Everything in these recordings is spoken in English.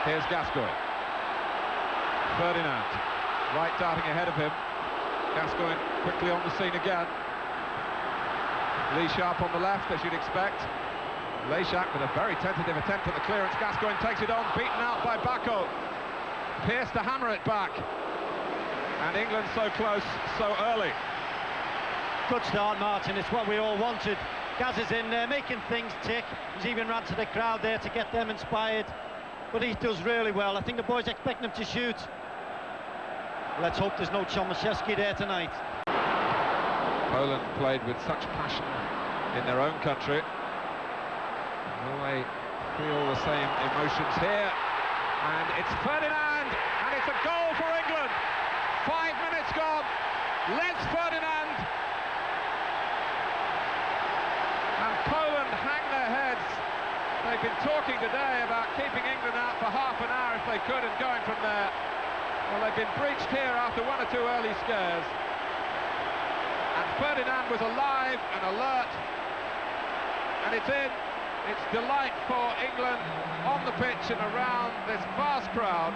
Here's Gascoigne. Ferdinand, right darting ahead of him. Gascoigne quickly on the scene again. Lee Sharp on the left, as you'd expect. Leshak with a very tentative attempt at the clearance. Gascoigne takes it on, beaten out by Bacco. Pearce to hammer it back. And England so close, so early. Good start, Martin. It's what we all wanted. Gaz is in there, making things tick. He's even ran to the crowd there to get them inspired. But he does really well. I think the boys expect him to shoot. Let's hope there's no Chomaszewski there tonight. Poland played with such passion in their own country. Will they feel the same emotions here? And it's Ferdinand, and it's a goal for England. 5 minutes gone. Les Ferdinand. And Poland hang their heads. They've been talking today about keeping England out for half an hour if they could and going from there. Well, they've been breached here after one or two early scares. And Ferdinand was alive and alert. And it's in. It's delight for England on the pitch and around this vast crowd.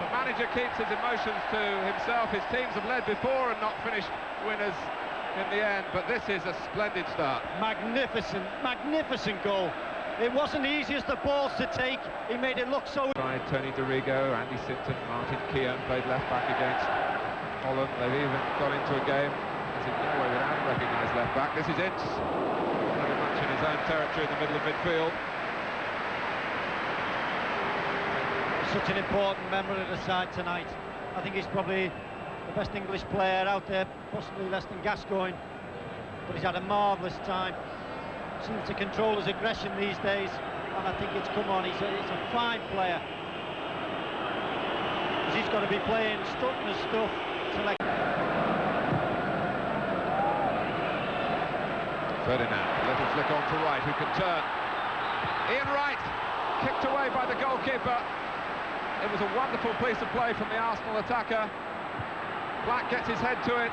The manager keeps his emotions to himself. His teams have led before and not finished winners in the end, but this is a splendid start. Magnificent, magnificent goal. It wasn't the easiest of balls to take. He made it look so... By Tony Dorigo, Andy Sinton, Martin Keown played left back against Holland. They've even got into a game as in Norway without a recognised left back. This is Ince, very much in his own territory in the middle of midfield. Such an important member of the side tonight. I think he's probably the best English player out there, possibly less than Gascoigne. But he's had a marvellous time. Seems to control his aggression these days, and I think it's come on. He's a fine player. He's got to be playing strutting his stuff to like. Ferdinand, a little flick on to right, who can turn. Ian Wright, kicked away by the goalkeeper. It was a wonderful piece of play from the Arsenal attacker. Black gets his head to it.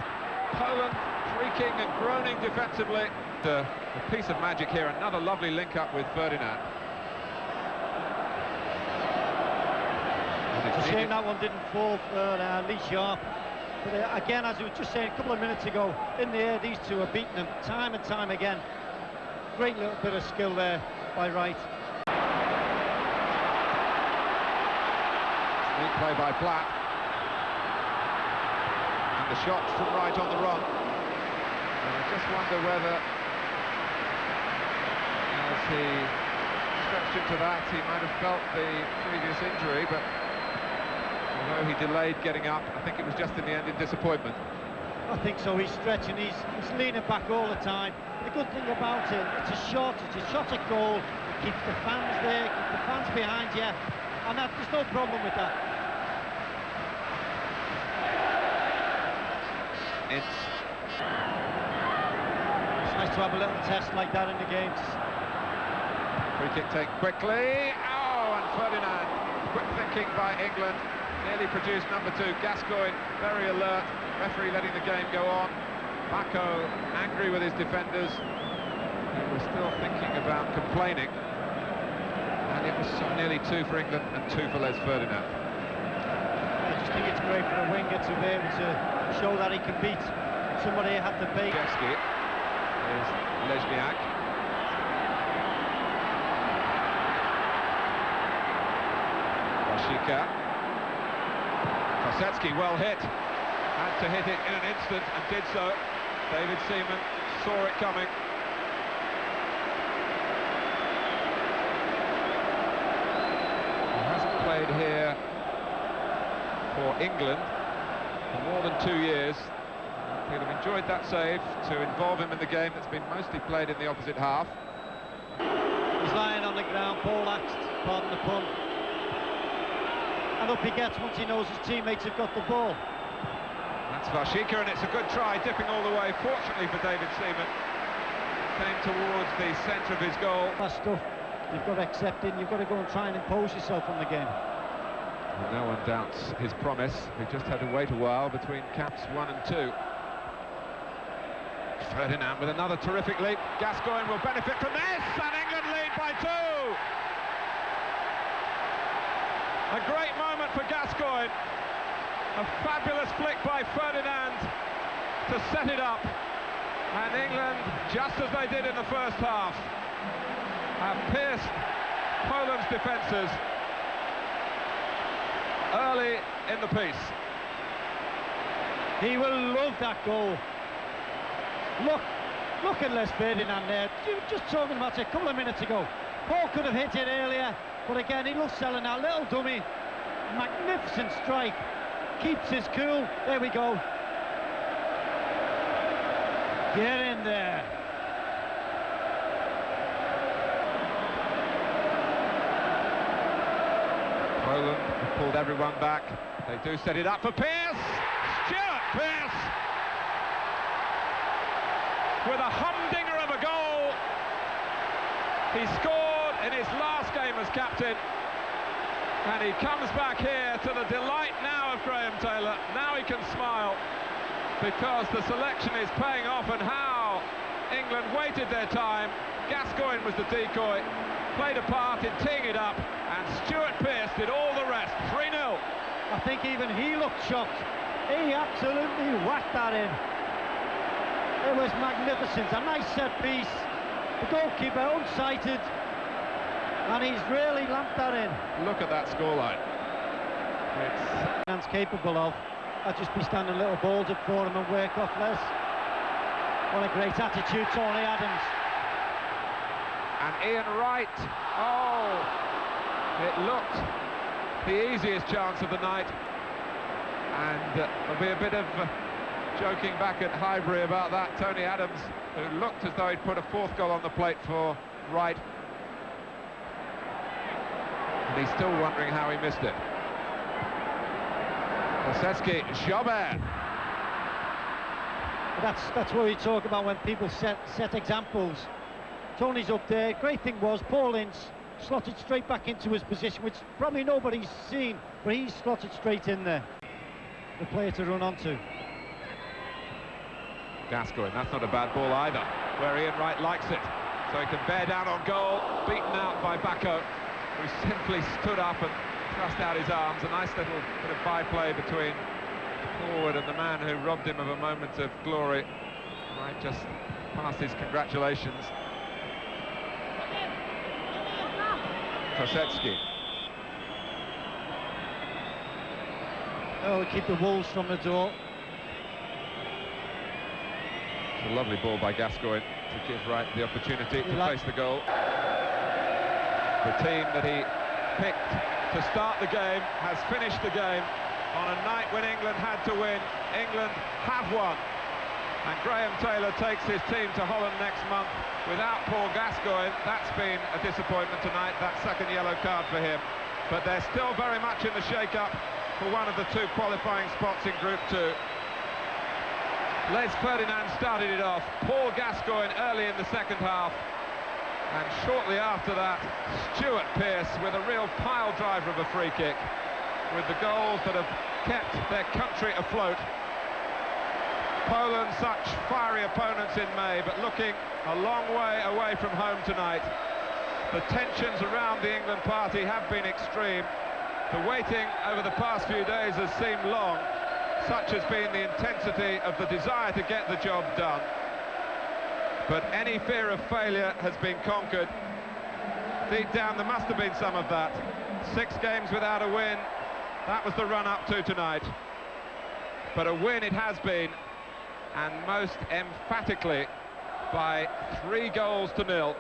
Poland shrieking and groaning defensively. A piece of magic here, another lovely link-up with Ferdinand. It's a shame that one didn't fall for Lee Sharp. But again, as we were just saying a couple of minutes ago, in the air, these two are beating them time and time again. Great little bit of skill there by Wright. Neat play by Platt. And the shot from Wright on the run. And I just wonder whether, as he stretched into that, he might have felt the previous injury, but although he delayed getting up, I think it was just in the end in disappointment. I think so. He's stretching, he's leaning back all the time. The good thing about it, it's a shot at goal. It keeps the fans there, keeps the fans behind you, and there's no problem with that. It's nice to have a little test like that in the games. Free kick taken quickly. Oh, and Ferdinand, quick thinking by England. Nearly produced number 2. Gascoigne very alert. Referee letting the game go on. Bacco angry with his defenders. He was still thinking about complaining. And it was nearly 2 for England and 2 for Les Ferdinand. I just think it's great for a winger to be able to show that he can beat somebody who had to beat. Chomaszewski is Leśniak. Washika. Kosecki well hit, had to hit it in an instant and did so. David Seaman saw it coming. He hasn't played here for England for more than 2 years. He'll have enjoyed that save to involve him in the game that's been mostly played in the opposite half. He's lying on the ground, poleaxed, pardon the pun. And up he gets once he knows his teammates have got the ball. That's Washika, and it's a good try, dipping all the way, fortunately for David Seaman. Came towards the centre of his goal. That stuff you've got to accept it, and you've got to go and try and impose yourself on the game. Well, no one doubts his promise. We just had to wait a while between caps 1 and 2. Ferdinand with another terrific leap. Gascoigne will benefit from this, and England lead by 2! A great moment for Gascoigne. A fabulous flick by Ferdinand to set it up. And England, just as they did in the first half, have pierced Poland's defences early in the piece. He will love that goal. Look at Les Ferdinand there. Just talking about it a couple of minutes ago. Paul could have hit it earlier, but again, he loves selling that little dummy. Magnificent strike. Keeps his cool. There we go. Get in there. Poland have pulled everyone back. They do set it up for Pearce. Stuart Pearce with a humdinger of a goal. He scored in his last game as captain, and he comes back here to the delight now of Graham Taylor. Now he can smile because the selection is paying off, and how England waited their time. Gascoigne was the decoy, played a part in teeing it up, and Stuart Pearce did all the rest. 3-0. I think even he looked shocked. He absolutely whacked that in. It was magnificent. A nice set piece. The goalkeeper unsighted, and he's really lamped that in. Look at that scoreline. It's capable of. I'd just be standing a little balls up for him and work off Les. What a great attitude, Tony Adams. And Ian Wright, oh, it looked the easiest chance of the night. And there'll be a bit of joking back at Highbury about that. Tony Adams, who looked as though he'd put a fourth goal on the plate for Wright. And he's still wondering how he missed it. Kosecki, Jobert. That's what we talk about when people set examples. Tony's up there. Great thing was Paul Ince slotted straight back into his position, which probably nobody's seen, but he's slotted straight in there. The player to run onto. Gascoigne, that's not a bad ball either, where Ian Wright likes it. So he can bear down on goal, beaten out by Bacco, who simply stood up and thrust out his arms. A nice little bit of byplay between the forward and the man who robbed him of a moment of glory. Wright just passed his congratulations. Kosecki. Oh, keep the Wolves from the door. It's a lovely ball by Gascoigne to give Wright the opportunity to place the goal. The team that he picked to start the game has finished the game on a night when England had to win. England have won. And Graham Taylor takes his team to Holland next month without Paul Gascoigne. That's been a disappointment tonight, that second yellow card for him. But they're still very much in the shake-up for one of the two qualifying spots in Group 2. Les Ferdinand started it off, Paul Gascoigne early in the second half, and shortly after that, Stuart Pearce with a real pile driver of a free kick, with the goals that have kept their country afloat. Poland, such fiery opponents in May, but looking a long way away from home tonight. The tensions around the England party have been extreme. The waiting over the past few days has seemed long. Such has been the intensity of the desire to get the job done. But any fear of failure has been conquered. Deep down, there must have been some of that. 6 games without a win. That was the run-up to tonight. But a win it has been, and most emphatically by 3 goals to 0.